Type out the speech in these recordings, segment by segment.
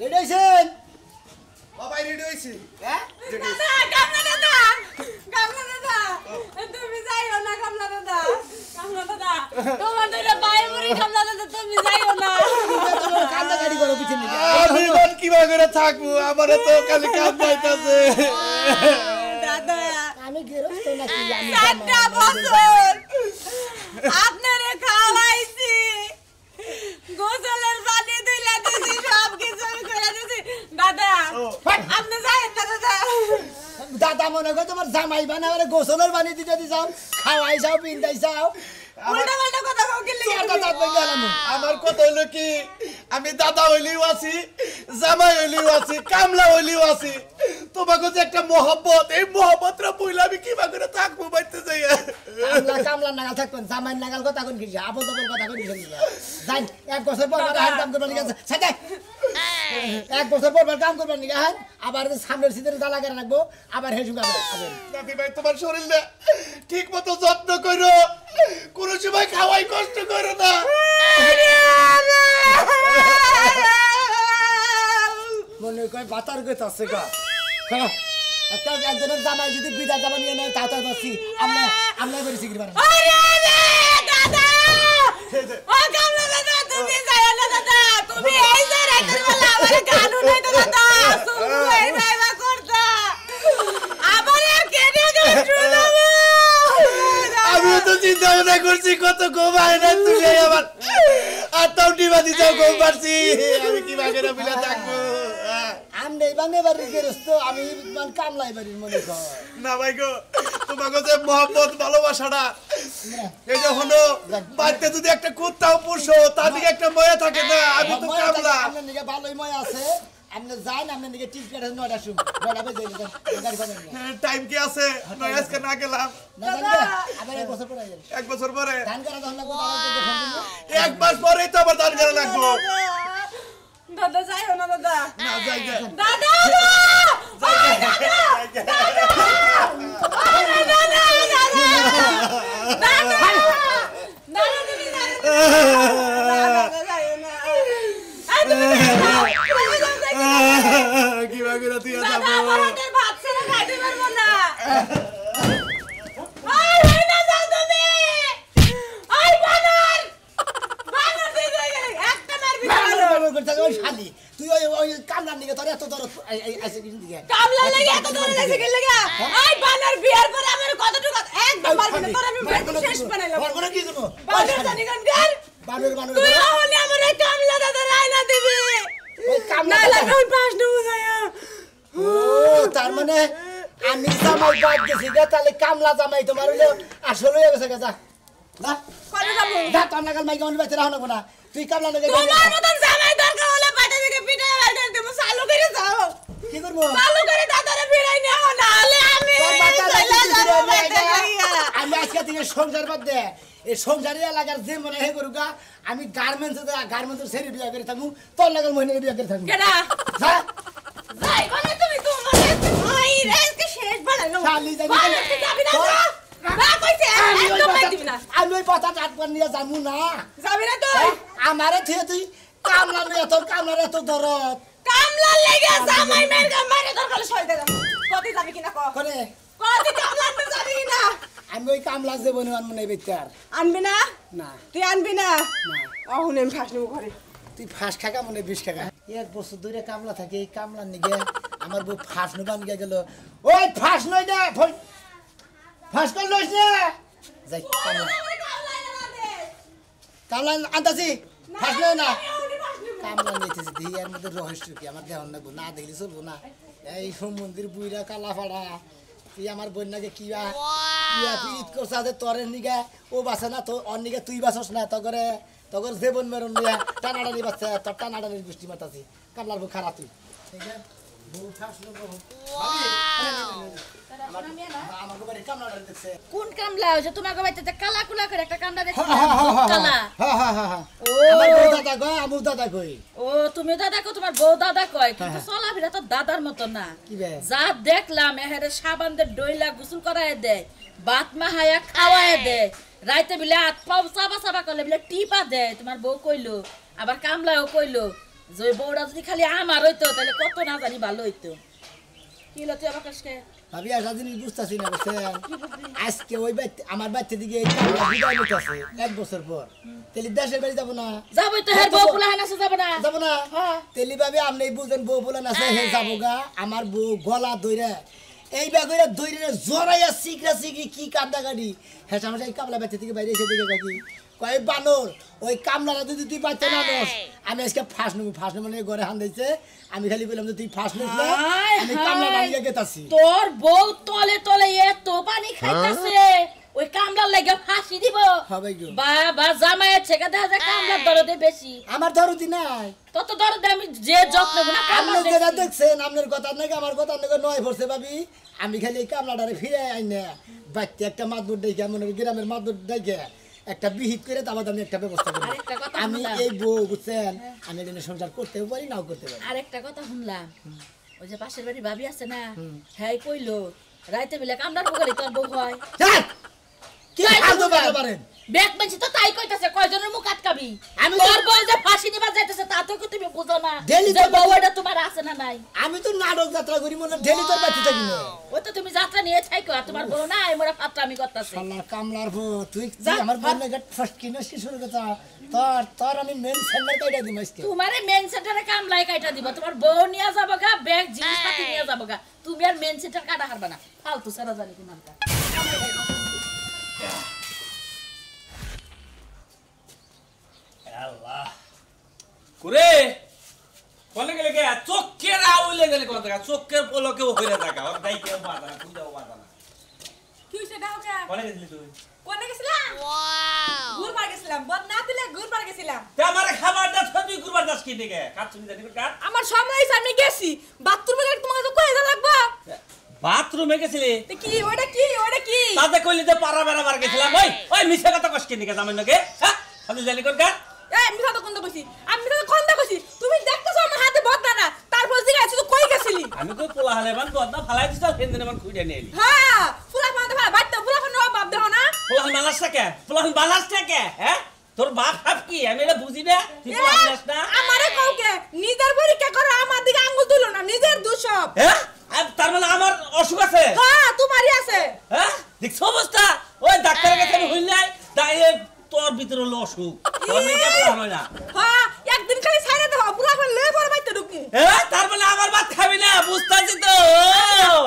Ready হইছেন বাবাই ready হইছি হ্যাঁ দাদা কামলা দাদা তুমি যাইও না কামলা দাদা তোমার দুইটা ভাই মরি কামলা দাদা তুমি যাইও না তোমার কান্দা গাড়ি করো পিছন দিকে আমি বল কি করে থাকবো আমারে তো খালি কাজ যাইতাছে দাদা আমি গেরস্ত নাকি জানি 7টা বছর আপনারে খাওয়াইছি গোসলের পানি দিলা দিছি সব কিছু আমি করে দিছি দাদা আপনি যাইন না দাদা দাদা মনে করে তোমার জামাই বানাবারে গোসলের পানি দিতে দিছাও খাওয়াই যাও পিন্দাই যাও উল্টা পাল্টা কথা কও কি লাগি দাদা কই গেলাম আমার কথা হইলো কি আমি দাদা হইলিও আছি জামাই হইলিও আছি কামলা হইলিও আছি তোমাকে যে একটা মহব্বত এই মহব্বতটা বইলে আমি কি করে থাকবো বাইতে যাই কামলা নাগাল থাকবেন জামাই নাগাল কথা কোন কি আবল তাবল কথা কোন কি যাই এক বছর পর আর কাম করবেন কি সাথে এক বছর পর কাম করবেন কি হ্যাঁ আবার সামনের সিদের জ্বালা করে রাখবো আবার হেসু গাবে দাদি ভাই তোমার শরীরটা ঠিক মতো যত্ন করো কোন সময় খাওয়াই কষ্ট করো না মনে কয় বাতার গেত আছে গা হ্যাঁ একটা একজনের জামাই যদি বিদা জামা নিয়ে নেয় তাও যাচ্ছি আমরা করেছি কি দাদা ও কামলা দাদা তুমি যাইও না দাদা তুমি এই যে রাতের বেলা আমার কানু নাই তো দাদা শুনু এই ভাইবা করতা আবার আর কেটে গেল শুনাবো আমি তো চিন্তা ভাবনা করছি কত ঘুমায় না তুই আবার আর তাও ডিবাদি যাও ঘুম পারছি আমি কি বাগেরা বিলা থাকবো আমনে বানে বাড়ি গেরস্ত আমি মান কামলাই বাড়ির মনে কর না ভাই গো তোমাকে যে মহব্বত ভালোবাসাটা এই যে হলো বাড়িতে যদি একটা কুত্তাও পুষো তার দিকে একটা ময়া থাকে না আমি তো কামলা আপনার দিকে ভালোই ময় আছে আপনি যান আপনার দিকে টিকিট কাটে 9টা শুন 9টা বেজে যান গাড়ি পাবেন না টাইম কি আছে নয় আজকে না গেলাম না জানবে আবার এক বছর পরে যাবেন এক বছর পরে ধান করা তখন লাগবে তারা ফোন দিন এক মাস পরেই তো আবার দান করা লাগবো দাদা যাইও না দাদা না যাই গে দাদা কি বাগেরা তুই দাদা যাবো আমার হাতের ভাত ছেড়ে খাইতে পারবো না শালি তুই ওই কামলার নিকে তোর এত দরদ আইছে কিছু দিকে কামলা লাগি এত দরদ আইছে কি লাগা আই বানার বিয়ার পরে আমার কতটুকু একদম পারবি না তোর আমি শেষ বানাইলাম বড় কি করব বানার জানি গান গান বানর তুই হলে আমার কামলা দাদা রাইনা দিবি ওই কামলা না লাগে ওই পাঁচ ডুব যায় ও তার মানে আমি জামাই বাদ দিছি গে তাহলে কামলা জামাই তোমার হলো আসলে হয়ে গেছে যা না কোন যাবো যা তোর নাগাল মাইকে অন্য বাইতে রাখো না কোনা তুই কামলা লাগে তোমার মতন জামাই দরকার হলে পাটা থেকে পিঠে বেলতে দেব চালু করে যাও কি করব চালু করে দাদারে ফিরাই নাও না হলে আমি আমি আজকে থেকে সংসার বাদ দে এই সংসারে এলাকার যে মনে হে করুগা আমি গার্মেন্টস ছেড়ে বিয়া করে থাকু তোর লাগাল মহিনে বিয়া করে থাকু কেডা হ্যাঁ যাই কোনে তুমি তোমার ভাই রেসকে শেষ বানাইলো শালি যাবি যাবি না না কইছে একদম দিবি না আমি ওই পাতা চাটপান নিয়ে যামু না যাবি না তুই আমারে থিয়ে তুই কামলা নিয়ে তোর কামলার এত দরদ কামলা লেগে জামাই মের মারে দরকার সই দে কত যাবি কিনা ক করে কত কামলা আনতে যাবি কিনা আমি ওই কামলা যে বনে আনবো নাই বেচার আনবি না না তুই আনবি না না অহুন আমি ফাঁস নেবো ঘরে তুই ফাঁস খাকা মনে বিষ খাকা এক বছর ধরে কামলা থাকে এই কামলার নিগে আমার বউ ফাঁস নেবান গিয়ে গেল ওই ফাঁস নই না ফাঁস কর লইস না যাই কামলা কামলা আনতাছি ফাঁস নই না কামলা নিতেছি দিই এর মধ্যে রহস্য কি আমার দেহন লাগবো না দেখলে চলবো না এই মন্দির বুইরা কালাফাড়া তুই আমার বন্যাকে কিয়া পিড়িত করছা যে তোরের নিগে ও বাসে না তো ওর নিগে তুই বাসস না তগর যে বন মেরন নিয়া টানাটানি বাচ্চা তোর টানাটানির গোষ্ঠী মাতাছি কামলার বউ খারাপ তুই কোন কামলা হইছে তোমার বাড়িতে কালা কুলা করে একটা কামলা দেখছি কালা আমার বউ দাদা কয় আমু দাদা কই ও তুমি দাদা কো তোমার বউ দাদা কয় কিন্তু চলাফেরা তো দাদার মত না কি বে যা দেখলাম এহারে সাবান দে ডইলা গোসল করায় দেয় বাত মাহায়া খাওয়ায় দেয় রাইতে বিলে হাত পাও চাবা চাবা করলে বিলে টিপা দেয় তোমার বউ কইলো আবার কামলাও কইলো যে বউটা যদি খালি আমার হইতো তাহলে কত না জানি ভালো হইতো কি হলো তুই আমার কাছে ভাবি আর জিনিস বুঝতাছি না বুঝছেন আজকে ওই আমার বাচ্চা দিকে এই কামলা বিদায় নিতেছে 1 বছর পর তেলি দেশের বাড়ি যাব না যাবই তো হের বউ পোলা হানাছে যাব না হ্যাঁ তেলি ভাবি আপনি বুঝেন বউ পোলা আছে হে যাবগা আমার বউ গলা ধইরা এই বাগইরা ধইরা জড়াইয়া সিকরা সিকরি কি কান্দা গাড়ি হ্যাঁ আমার এই কামলা বাচ্চা থেকে বাইরে এসে দিকে কাকি কয় বানর ওই কামলাটা যদি তুই বাচ্চা না নস আমি আজকে ফার্স্ট নেব মানে ঘরে হান দিয়েছে আমি খালি বললাম যে তুই ফার্স্ট নিস না আমি কামলা বানিয়ে গেতাছি তোর বউ তলে তলে এত পানি খাইতাছে ওই কামলার লাগা ফাঁসি দিব হবে গো বাবা জামাইয়ের ছেকা দেখা যায় কামলার দরদে বেশি আমার দরদি নাই তত দরদে আমি যে যত্ন গুনা আপনি যেটা দেখছেন আপনার কথা নাকি আমার কথা নাকি নয় পড়ছে ভাবি আমি খালি এই কামলাটারে ফিরে আই না বাচ্চা একটা মাদুর দেখে মনে গ্রামের মাদুর দেখে একটা বিহিত করে তারপর আমি একটা ব্যবস্থা করি আমি এই বউ বুঝছেন আমি এখানে সংসার করতেও পারি নাও করতে পারি আরেকটা কথা শুনলাম ওই যে পাশের বাড়ি ভাবি আছে না হ্যাঁ কইলো রাইতে বেলা কামলার বগলে তোর বউ হয় কি ফালতু কথা পারেন ব্যাগ বেঞ্চি তো তাই কইতাছে কয়জনের মুখ আটকাবি আমি তোর বউ যে ফাঁসি নিবা যাইতেছে তা তো কি তুমি বুঝো না যে বউটা তোমার আছে না নাই আমি তো নাটক যাত্রা করি মনে ডেলি তোর বাচ্চা থাকি না ওই তো তুমি যাত্রা নিয়ে থাইকো আর তোমার বউ নাই মোরা ফাত্রা আমি করতাছি শালা কামলার বউ তুই আমার বউনে গট ফার্স্ট কিনস কি শুরু কথা তোর আমি মেন সেন্টার কাইটা দিম আজকে তোমারে মেন সেন্টারে কামলাই কাইটা দিব তোমার বউ নিয়া যাবো গা ব্যাগ জিনিসপাতি নিয়ে যাবো গা তুমি আর মেন সেন্টার কাটা হারবা না ফালতু সারা জানি কি নামটা আল্লাহ কুরে কোনে গেলে কে চোখের আউলে গেলে কোন জায়গা চোখের পলকেও হইরা থাকা ওর দাই কেউ বাধা না পূজাও বাধা না কি হইছে দাও কা কোনে গেছিলি তুই কোনে গেছিলাম ওয়াও ঘুরবার গেছিলাম বদ না দিলে ঘুরবার গেছিলাম তে আমারে খাবারটা তুই কুরবার দাস কি দিকে কাচ্চুনি জানি কাট আমার সময় হইছে আমি গেছি বাথরুমে গেলে তোমাকে তো কই যা লাগবা বাথরুমে গেছিলি তে কি ওটা কি তাতে কইলি যে পাড়া বেড়াবার গেছিলাম ওই ওই মিছা কথা কষ্ট কি দিকে জামাই নাকি হ্যাঁ আমি জানি কোন কাট এই মিছা তো কোনটা কইছি আমি মিছা তো কোনটা কইছি তুমি দেখতেছো আমার হাতে বদনা না তারপর জিগা আছিস তো কই গেছিলি আমি কই পোলা হালে বান বদনা ফালাই দিছ হেন মান খুইডা নিয়ে এলি হ্যাঁ ফুলা মানতে ভালো বাইতে ফুলা কোন বাপ দেখো না পোলা বালাস থাকে পোলা বালাস থাকে হ্যাঁ তোর বাপ হাপ কি আমি এটা বুঝি না তুই পোলা বালাস না আমারে কওকে নিজের পরীক্ষা করো আমার দিকে আঙ্গুল তুলো না নিজের দোষ সব হ্যাঁ আর তার মানে আমার অসুখ আছে হ্যাঁ তোমারই আছে হ্যাঁ দেখছ অবস্থা ওই ডাক্তারের কাছে আমি হইল নাই তাই তোর ভিতরে হলো অসুখ তোর মেয়েকে বলা হয় না হ্যাঁ একদিন খালি ছাইরা দাও পুরা করে লয়ে পড়ে বাইতে ঢুকি হ্যাঁ তার মানে আমার ভাত খাবি না বুঝতাছি তো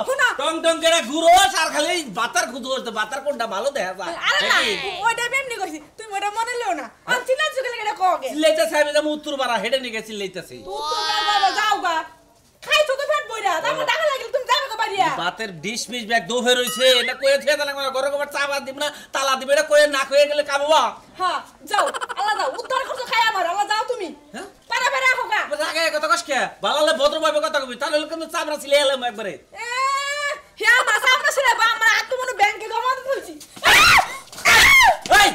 শোনা। টং টং করে ঘুরো আর খালি বাতার খুদু হচ্ছে বাতার কোনটা ভালো দেখা যায় আরে না ওইটা এমনি কইছি তুমি ওটা মনে লও না আর চিনা চুকে লাগে কওকে চিল্লাইতে চাইবে যে উত্তর পাড়া হেডে নিয়ে চিল্লাইতেছি তুই তো বাবা যাও গা খাইছো তো পেট বইরা তারপর টাকা লাগলে তুমি যাবে গো বাড়িয়া বাতের ডিশ মিশ ব্যাগ দোহে রইছে এটা কয়ে থিয়া তালা ঘরে গোবার চা বাদ দিব না তালা দিবে এটা কয়ে না কয়ে গেলে কামবা হ্যাঁ যাও আল্লাহ যাও উত্তর খরচ খাই আমার আল্লাহ যাও তুমি হ্যাঁ পারা পারা রাখো গা রাগে কথা কস কে ভালো ভদ্রভাবে কথা কবি তাহলে কিন্তু চামড়া ছিলে এলাম একবারে এ হে মাসা আমরা ছেড়ে বা আমরা আত্মমনে ব্যাংকে জমা দিতে হইছি এই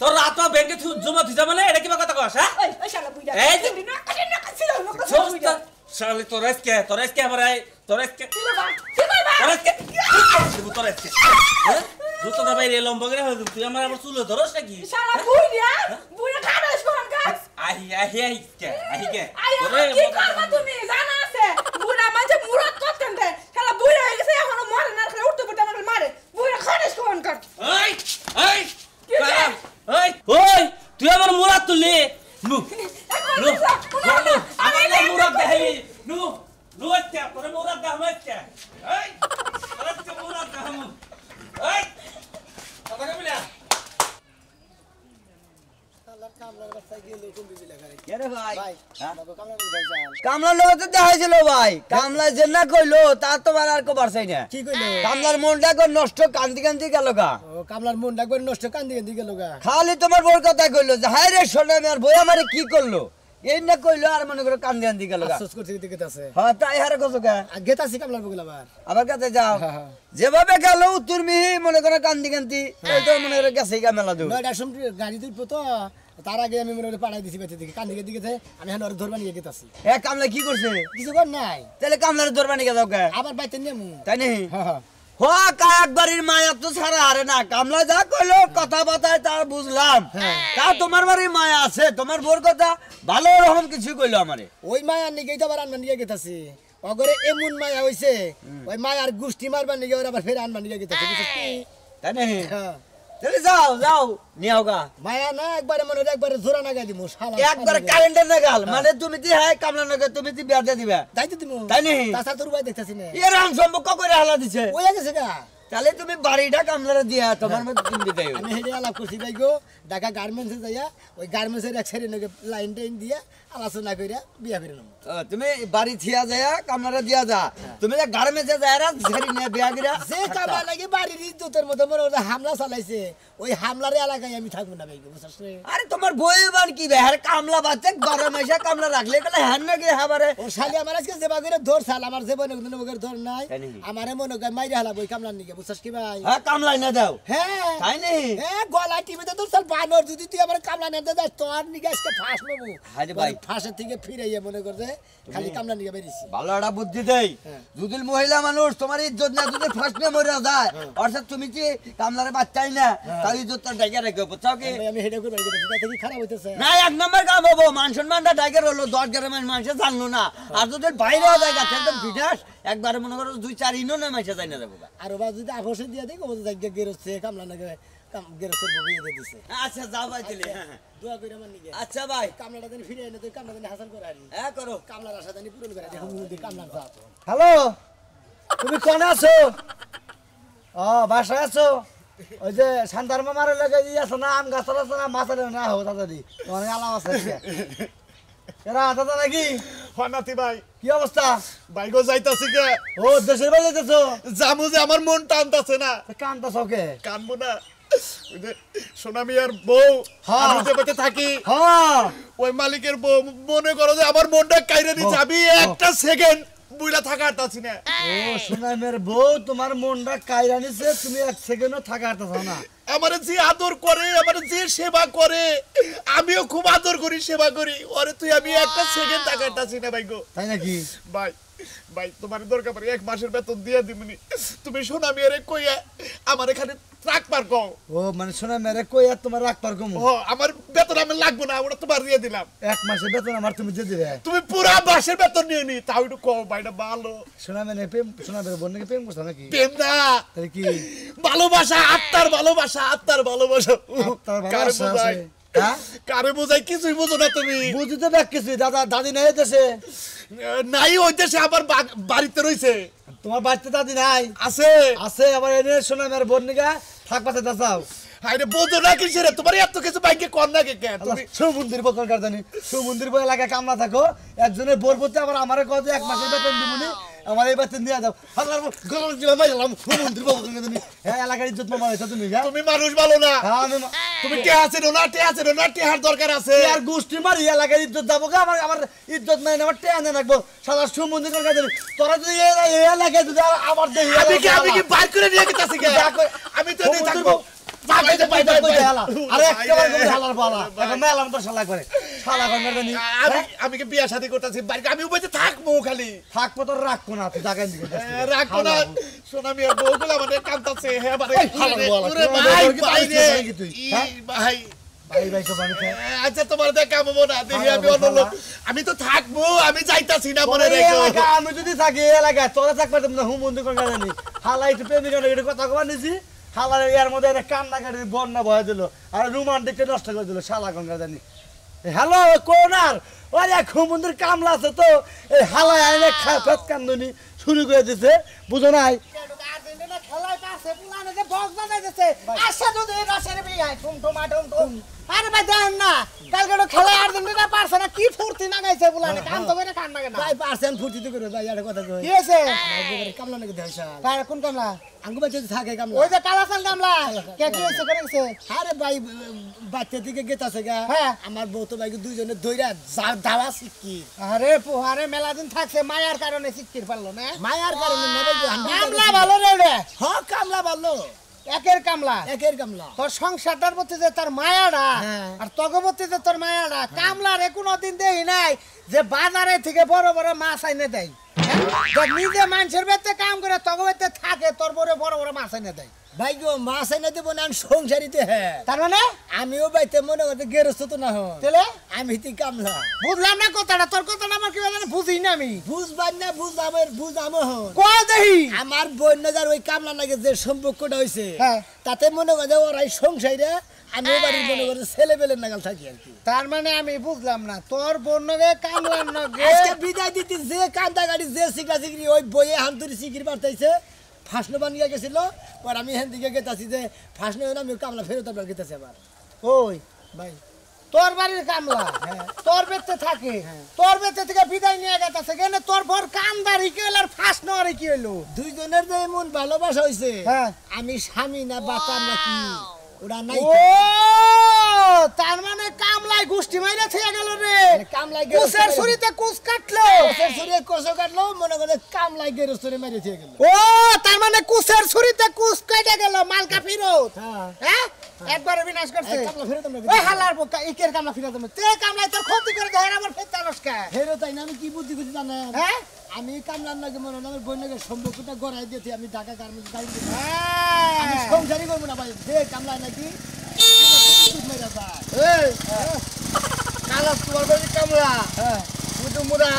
তোর রাত ব্যাংকে জমা দিছা মানে এটা কিবা কথা কস হ্যাঁ ওই শালা বুইরা এই যে- না ছিল সমস্ত শালি তোরেসকে আমারে তোরেসকে কি করবা তোরেসকে তোরেসকে হ্যাঁ জুতো দা বাইরে লম্বা করে তুই আমার আবার চুলে ধরস নাকি শালা বুইরা খাড়াস কোন কাজ আহি কে তোরে কি করবা তুমি জানা আছে বুড়া মাঝে মুরাদ করতেন দে শালা বুড়া হয়ে গেছে এখনো মরে না করে উঠতে পড়তে আমার মারে বুড়া খাড়াস কোন কাজ এই এই কারাম এই ওই তুই আমার মুরাদ তুলি নু নু আমার মুরাদ দেখাই নু নু আচ্ছা তোরে মুরাদ দেখাম আচ্ছা এই আচ্ছা মুরাদ দেখাম এই কথা কইলা শালা কামলার বাচ্চা গেলে কোন দিবি লাগা রে কে রে ভাই ভাই বাবা কামলার বাচ্চা যাই কামলা লোক তো দেখাইছিল ভাই কামলা যে না কইলো তার তো আর কো পারছাই না কি কইলো কামলার মনটা কো নষ্ট কান্দি কান্দি গেল গা ও কামলার মনটা করে নষ্ট কান্দি কান্দি গেল গা খালি তোমার বউর কথা কইলো যে হায় রে শোনে আমার বই আমারে কি করলো এই না কইলো আর মনে করে কান্দি কান্দি গেল গা আফসোস করতে দিকে আছে হ্যাঁ তাই হারে কসো গা আগে তাসি কামলার বগলা আবার আবার কাছে যাও হ্যাঁ, হ্যাঁ। যেভাবে গেল তুমি মনে করে কান্দি কান্দি ওই তো মনে করে গেছে গা মেলা দূর নয়টার সময় গাড়ি তুলবো তো তার আগে আমি মনে করে পাড়াই দিছি বেঁচে দিকে কান্দিকে দিকে আমি এখন ওর ধরবা নিয়ে গেতাছি এ কামলা কি করছে কিছু কর নাই তাহলে কামলার দরবানি গে যাও গা আবার বাইতে নেমু তাই নেই হ্যাঁ হ্যাঁ হো কাক বাড়ির মায়া তো ছাড়া আরে না কামলা যা কইলো কথা বাতায় তা বুঝলাম তা তোমার বাড়ির মায়া আছে তোমার বোর কথা ভালো রকম কিছু কইলো আমারে ওই মায়ার নিকে তো আবার আনবার নিয়ে গেতাছি অগরে এমন মায়া হইছে ওই মায়ার গুষ্টি মারবার নিকে ওরা আবার ফের আনবার নিয়ে গেতাছি বুঝছিস কি তাই না হ্যাঁ চলে যাও যাও নিও গা মায়া না একবারে মনে হয় একবারে জোড়া না গাই দিমু শালা একবার কারেন্টের না গাল মানে তুমি দি হাই কামলা নগে তুমি দি বিয়া দিয়ে দিবা দাইতে দিমু তাই নি তাছাড়া তোর ভাই দেখতাছি না এরকম সম্পর্ক করে হালা দিছে ওই গেছে গা তাহলে তুমি বাড়িটা কামলারে দিয়া তোমার মধ্যে কিনবি তাই আমি হেডে আলাপ করছি ভাই গো ঢাকা গার্মেন্টসে যাইয়া ওই গার্মেন্টসের এক সাইডে নগে লাইন টাইন দিয়া আলোচনা কইরা বিয়া করে নেব তুমি বাড়ি থিয়া যায় কামলারে দিয়া যা তুমি যে গার্মেন্টসে যায় রা ঝাড়ি নিয়ে বিয়া গিরা যে কামলা লাগে বাড়ির ইজ্জতের মধ্যে মনে হচ্ছে হামলা চালাইছে ওই হামলার এলাকায় আমি থাকবো না ভাই গো বুঝছস রে আরে তোমার বই বান কি বেহার কামলা বাচ্চা গরম এসে কামলা রাখলে গেলে হ্যান না কি হাবারে ও শালি আমার আজকে যেবা করে ধর সাল আমার জীবনে কোনো বগের ধর নাই তাই নাকি? আমারে মনে করে মাইরে হালা বই কামলার নিকে বুঝছস কি ভাই হ্যাঁ কামলাই না দাও হ্যাঁ তাই নেই হ্যাঁ গলা টিভিতে তো সাল বানর যদি তুই আমার কামলা নিতে যাস তোর নিকে আজকে ফাঁস নেবো হায়রে ভাই। ফাঁসের থেকে ফিরে ইয়ে মনে করছে খালি কামলা নিকে বেরিয়েছি ভালো একটা বুদ্ধি দেই হ্যাঁ। যদি মহিলা মানুষ তোমার ইজ্জত না যদি ফার্স্ট মে মরে যায় অর্থাৎ তুমি কি কামলারে বাচ্চাই না তার ইজ্জতটা ডাইকে রেখে বুঝছো কি আমি হেডে করে বাইরে গেছি তাতে কি খারাপ হইতেছে না এক নম্বর কাম হবো মান সম্মানটা ডাইকে রইলো 10 গ্রামের মানুষ জানলো না আর যদি বাইরে জায়গা একদম বিনাশ একবারে মনে করো 2-4 ইনো না মাইসা যাই না যাবো আর বা যদি আফসে দিয়ে দেই কবো জায়গা গেরছে কামলা নাকে গেরছে বগিয়ে দিয়ে দিছে আচ্ছা যাও ভাই দিলে দোয়া করে আমার নিকে আচ্ছা ভাই কামলাটা দিন ফিরে এনে তুই কামলা দিন হাসান করে আনি হ্যাঁ করো কামলার আশা জানি পূরণ করে দেখো মুদি কামলার জাত হ্যালো তুমি কোন আছো ও বাসায় আছো ওই যে শান্তার মামার লাগে ই আছে না আম গাছ আছে না মাছ না হো তাড়াতাড়ি অনেক আলাম আছে এরা দাদা নাকি ফানাতি ভাই কি অবস্থা ভাই গো যাইতাছি কে ও দেশের বাড়ি যেতেছো জামু যে আমার মন টানতাছে না কানটা চকে কানবো না ওই যে সোনামিয়ার বউ হ্যাঁ। আমি যে বাড়িতে থাকি হ্যাঁ ওই মালিকের বউ মনে করো যে আমার মনটা কাইরে দিচ্ছে আমি একটা সেকেন্ড বুইলা থাকারতাছি না ও সোনামের বউ তোমার মনটা কাইরা নিছে তুমি এক সেকেন্ডও থাকা হাঁটতেছো না আমার যে আদর করে আমার যে সেবা করে আমিও খুব আদর করি সেবা করি ওরে তুই আমি একটা সেকেন্ড থাকারতাছি না ভাই গো তাই নাকি ভাই ভাই তোমার দরকার পড়ে 1 মাসের বেতন দিয়ে দিবনি তুমি সোনামিয়ারে কইয়া আমার এখানে ট্রাক পার কও ও মানে সোনামেরে কই আর তোমার রাখবার কমু ও আমার বেতন আমি লাগবো না ওটা তোমার দিয়ে দিলাম এক মাসের বেতন আমার তুমি দিয়ে দিবে তুমি পুরা মাসের বেতন নিয়ে নি তাও একটু কও ভাইটা ভালো সোনামেরে প্রেম সোনামের বোন নাকি প্রেম করছো নাকি প্রেম না তাহলে কি ভালোবাসা আত্মার ভালোবাসা আত্মার ভালোবাসা আত্মার কারে ভালোবাসা বোঝাই আছে। হ্যাঁ? কারে বোঝাই কিছুই বোঝো না তুমি বুঝতে দেখ কিছু দাদা দাদি নাই দেশে নাই হইতেছে আবার বাড়িতে রইছে তোমার বাড়িতে দাদি নাই আছে আছে আবার এনে সোনামের বোন নিগা থাকবাতে দাসাও আরে বোঝো না কিসে রে তোমার এত কিছু বাইকে কর না কে তুমি সমুদ্রের বকর কারদানি সমুদ্রের বই এলাকায় কামলা থাকো একজনের বোর করতে আবার আমারে কয় যে এক মাসের বেতন দিবনি আমার এই বেতন দিয়ে দাও হাজার গরম জীবন মাই গেলাম সমুদ্রের বকর কারদানি হ্যাঁ এলাকার ইজ্জত মামা হয়েছে তুমি হ্যাঁ তুমি মানুষ ভালো না হ্যাঁ, আমি তুমি কে আছে না কে আছে না টেহার দরকার আছে আর গোষ্ঠী মারি এলাকার ইজ্জত যাবো গা আমার আমার ইজ্জত নাই আমার টেয়া না রাখবো সাদা সমুদ্রের কারদানি তোরা যদি এই এলাকায় যদি আমার দেহি আমি কি বাইর করে নিয়ে গেতাছি কে আমি তো নেই থাকবো আমি কি বিয়া শাদী করতেছি বাড়ি আমি উপরে থাকবো খালি থাকবো তো রাখবো না তুই জায়গায় দিকে রাখবো না সোনামিয়ার বউগুলো আমাদের কান্দাছে হ্যাঁ মানে ভাই ভাই ভাই তো বানিতে আচ্ছা তোমার দেখ কামবো না দেখি আমি অন্য লোক আমি তো থাকবো আমি যাইতাছি না মনে রেখো আমি যদি থাকি এলাকায় তোরা থাকবে না হুম বন্ধু করে জানি হালাই একটু প্রেমিকা কথা কবা নিছি হালার এর মধ্যে একটা কান্না কাটি বন্যা বয়ে দিল আর রোমান্টিকটা নষ্ট করে দিল শালা গঙ্গা জানি হ্যালো কোনার ওই এক হুমন্দির কামলা আছে তো এই হালাই আইনে ফেস কান্দনি শুরু করে দিছে বুঝো নাই খেলায় পাশে পুলানে যে বক্স বাজাইতেছে আশা যদি রসের বিয়াই ঠুম ঠুমা ঠুম ঠুম আরে ভাই দেন না কালকে তো খেলায় আর্জেন্টিনা পারছে না কি ফুর্তি না গাইছে পুলানে কাম তো করে কান না ভাই পারছেন ফুর্তি তো করে ভাই আরে কথা কই কি আছে কামলা নাকি দেশা কার কোন কামলা আঙ্গু বাচ্চা থাকে কামলা ওই যে কালাসান কামলা কে কি হইছে করে গেছে আরে ভাই বাচ্চা দিকে গেতাছে গা হ্যাঁ আমার বউ তো ভাই দুইজনে ধইরা দাওয়া শিখকি আরে পোহারে মেলা দিন থাকছে মায়ার কারণে শিখকির পারলো না মায়ার কারণে না ভাই কামলা ভালো রে হ্যাঁ কামলা ভালো একের কামলা তোর সংসারটার প্রতি যে তার মায়াটা আর তগবতী যে তোর মায়াটা কামলার কোনোদিন দেই নাই যে বাজারে থেকে বড় বড় মাছ আইনে দেয় নিজে মানুষের বেতে কাম করে তখন বেতে থাকে তোর বড় বড় বড় মাছ এনে দেয় ভাই গো মাছ এনে দেবো না সংসারিতে হ্যাঁ তার মানে আমিও বাইতে মনে করতে গেরস্ত তো না হন তাহলে আমি তুই কামলা বুঝলাম না কথাটা তোর কথাটা আমার কি বলে বুঝি না আমি বুঝবার না বুঝামো হন কয় দেহি আমার বন্যজার ওই কামলা নাকি যে সম্পর্কটা হয়েছে তাতে মনে করে ওরাই সংসারে আমি বাড়ির মনে করে ছেলে বেলের নাগাল থাকি আর কি তার মানে আমি বুঝলাম না তোর বন্যকে কামলার নগে আজকে বিদায় দিতে যে কান্দা গাড়ি যে সিগরা সিগরি ওই বইয়ে হান্তুরি সিগরি বাড়তাইছে ফাঁসনো বানিয়ে গেছিল আর আমি হেন দিকে গেতাছি যে ফাঁসনো আমি কামলা ফেরত আবার গেতেছি আবার ওই ভাই তোর বাড়ির কামলা তোর বেতে থাকে তোর বেতে থেকে বিদায় নিয়ে গেতেছে কেন তোর বর কামদারি কি হলো আর ফাঁসনো আর কি হলো দুইজনের যে মন ভালোবাসা হইছে আমি স্বামী না বাতার নাকি ওরা নাই ও তার মানে কামলাই গোষ্ঠী মাইরা থেকে গেল রে কামলাই কুসের ছুরিতে কুস কাটলো কুসের ছুরিতে কোষ কাটলো মনে করে কামলাই গেরো ছুরি মাইরা থেকে গেল ও তার মানে কুসের ছুরিতে কুস কেটে গেল মালকা ফিরত হ্যাঁ একবারে বিনাশ করছে কামলা ফিরত আমরা ওই হালার বোকা ইকের কামলা ফিরত আমরা তে কামলাই তোর ক্ষতি করে দেয় আমার ফেতারস কা হেরো তাই না আমি কি বুদ্ধি করছি জানেন হ্যাঁ আমি কামলার নাকি মনে আমার বইনাকে সম্পর্কটা গড়াই দিতে আমি ঢাকা গার্মেন্টস গাড়ি দিই আমি সংসারই করব না ভাই দে কামলা নাকি এই কালা তোমার বাড়ি কামলা হ্যাঁ মুদু মুরা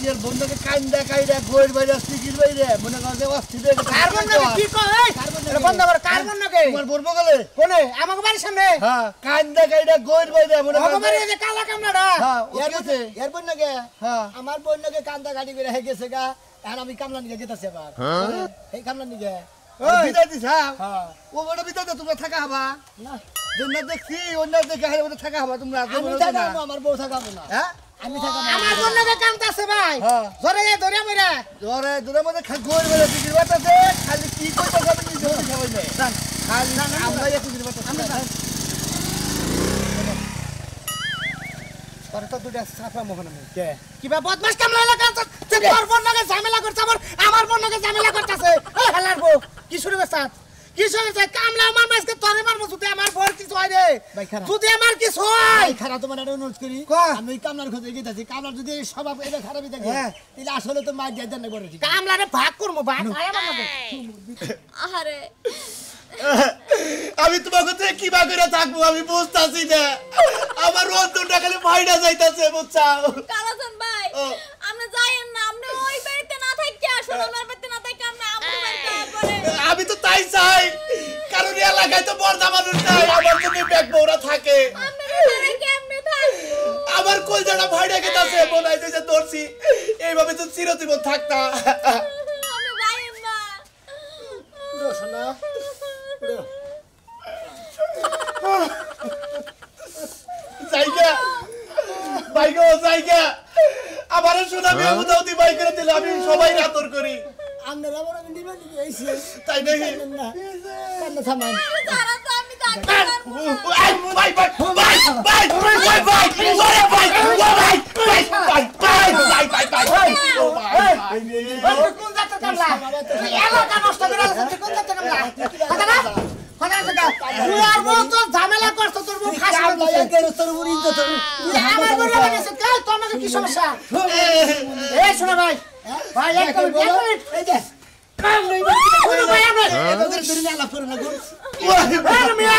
এর বন্ধকে কান্দা কাইরা ঘর বাইরে সিকির বাইরে মনে করে অস্থির হয়ে গেছে কার্বন নাকি কি কই এটা বন্ধ কর কার্বন নাকি তোমার বলবো গলে কোনে আমাকে বাড়ির সামনে হ্যাঁ কান্দা কাইরা ঘর বাইরে মনে করে আমাকে এই যে কালা কামলাটা হ্যাঁ এর বন্ধ নাকি হ্যাঁ আমার বন্ধ নাকি কান্দা গাড়ি করে হে গেছে গা এখন আমি কামলা নিয়ে যেতেছি আবার এই কামলা নিয়ে বিদায় দিছ হ্যাঁ ও বড় বিদায় দে তোমরা থাকা হবা না জন্য দেখি অন্য দেখে হারে ওটা থাকা হবা তোমরা আমি থাকাবো আমার বউ থাকাবো না হ্যাঁ আমি থাকাবো আমার বন্ধকে কামতাছে ভাই ধরে ধরে মেরে ধরে ধরে মধ্যে গোল মেরে বিক্রি করতেছে খালি কি কইতা যাবে নি জোর খাওয়াই না খালি আমরা একটু বিক্রি করতেছি পরে তো দুটা সাফা মোহন আমি কে কিবা বদমাশ কামলা লাগা তে তোর বন্ধকে ঝামেলা করছ আমার বন্ধকে ঝামেলা করতেছে এই হালার বউ কি শুরু করছ কি শুরু করছ কামলা আমার মাসকে তোরে মারমু যদি আমার বর কিছু হয় রে যদি আমার কিছু হয় খারা তোমার একটা অনুরোধ করি আমি কামলার খোঁজে গেতাছি কামলার যদি স্বভাব এটা খারাপই থাকে তাহলে আসলে তো মার দিয়ে দেন না বড় ঠিক কামলারে ভাগ করব ভাগ আয় আমার আহারে আমি তোমাকে থেকে কি বা করে থাকবো আমি বুঝতাছি না আমার রোদটা খালি ভাইডা যাইতাছে বুঝছাও কালাজন ভাই আমরা যাইেন না আমরা ওই বাড়িতে না থাকি সোনার বাড়িতে না থাকি আমরা আমগো বাড়িতে পরে আমি তো তাই চাই কারণ এই এলাকায় তো বড়দা মানুষ নাই আমার তো ব্যাগ বউরা থাকে আমরা ঘরে কেমনে থাকবো আমার কলজাটা ভাইডা গেতাছে বলাই যে দর্শি এইভাবে তো চিরজীবন থাকতা আমরা যাইেন না সোনা জায়গা বাইগো জায়গা আমারে শোনা আমি উদাউদি বাই করে দিলে আমি সবাই রাতর করি আপনারা বড় নিবা নিবি আইছে তাই নাকি না কেন থামান তারা তো আমি থাকি bye bye bye bye bye bye কোন জাতের কামলা এলাকা নষ্ট করে আছে কোন জাতের কামলা কথা না তুই আর বল তো ঝামেলা করছ তোর বউ ফাঁসি লাগে কেন তোর উড়ি তো তোর আমার বড় লাগছে কাল তোর নাকি কি সমস্যা এই শোনা ভাই ভাই এক মিনিট এই যে কাম নেই ভাই আমরা এদের দুনিয়া লাভ করে না গো আরে মিয়া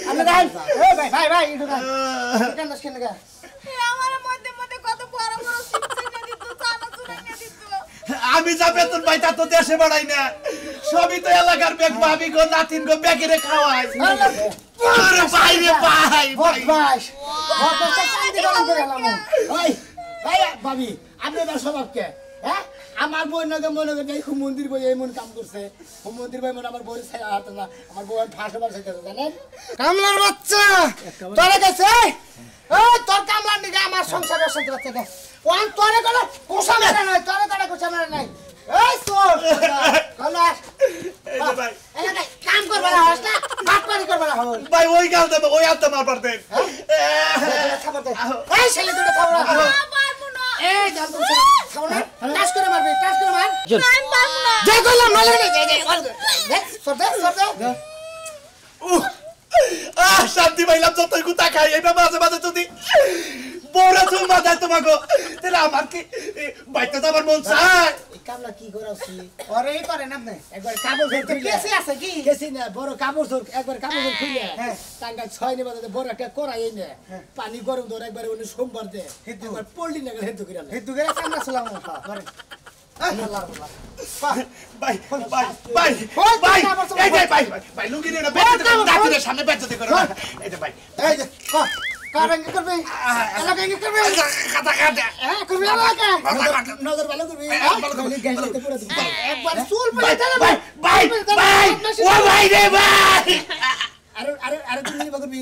আমরা ভাই ভাই ভাই একটু কেন কেন গা আমার মধ্যে মধ্যে কত বড় বড় সিস্টেম দিত চানা চুরা নিয়ে দিত আমি যা বেতন পাই তা তো দেশে বাড়াই না সবই তো এলাকার ব্যাগ ভাবি গো নাতিন গো ব্যাগেরে খাওয়াই আরে ভাই রে ভাই বদমাশ বদমাশ কান্দি গরম করে গেলাম ওই ভাই ভাবি আপনি না স্বভাব কে হ্যাঁ আমার বই নাকি মনে করে এই মন্দির বই এমন কাম করছে মন্দির বই মনে আমার বই ছায়া হাত না আমার বই ফাঁসবার চাইতেছে জানেন কামলার বাচ্চা তোরে গেছে এই তোর কামলার নিকে আমার সংসারে অশান্তি হচ্ছে না ওয়ান তোরে গেল কোষা মেরে নাই তোরে গেল কোষা মেরে নাই এই তোর কলাস এই যে ভাই এই নাই কাম করবা না হস না বাটপারি করবা না হস ভাই ওই গাল দেব ওই আত্মা মার পারতে খাবার দে এই ছেলে দুটো খাবার পারবো না এই জান তো খাবার টাচ করে মারবে টাচ করে মার আমি পারবো না যা কইলাম মালে দেখ সরতে শান্তি পাইলাম যতই গুতা খাই এইটা মাঝে মাঝে যদি বড় চুম্মা দেয় তোমাকে তাহলে আমার কি বাইতে তো আমার মন চায় এই কামলা কি করাছি ওরে এই করেন আপনি একবার কাপড় ধরে তো কেসে আছে কি গেছি না বড় কাপড় ধর একবার কাপড় ধর খুলে টাঙ্গা 6 নে বাজে বড় একটা করাই না পানি গরম ধরে একবার উনি সোমবার দে একবার পল্লি না গেলে হেতু কইরা হেতু করে কামলা সালাম করেন ভাই ভাই ভাই ভাই এই যে ভাই ভাই লুঙ্গি নিয়ে না দাঁতের সামনে বেঁচতে করো এই যে ভাই এই যে কারেঙ্গে করবে এলাকাঙ্গে করবে খাতা খাতা হ্যাঁ করবে এলাকা নজর ভালো করবি একবার চুল ভাই পেলে ভাই ভাই ভাই ও ভাই রে ভাই আরে আরে আরে তুমি করবি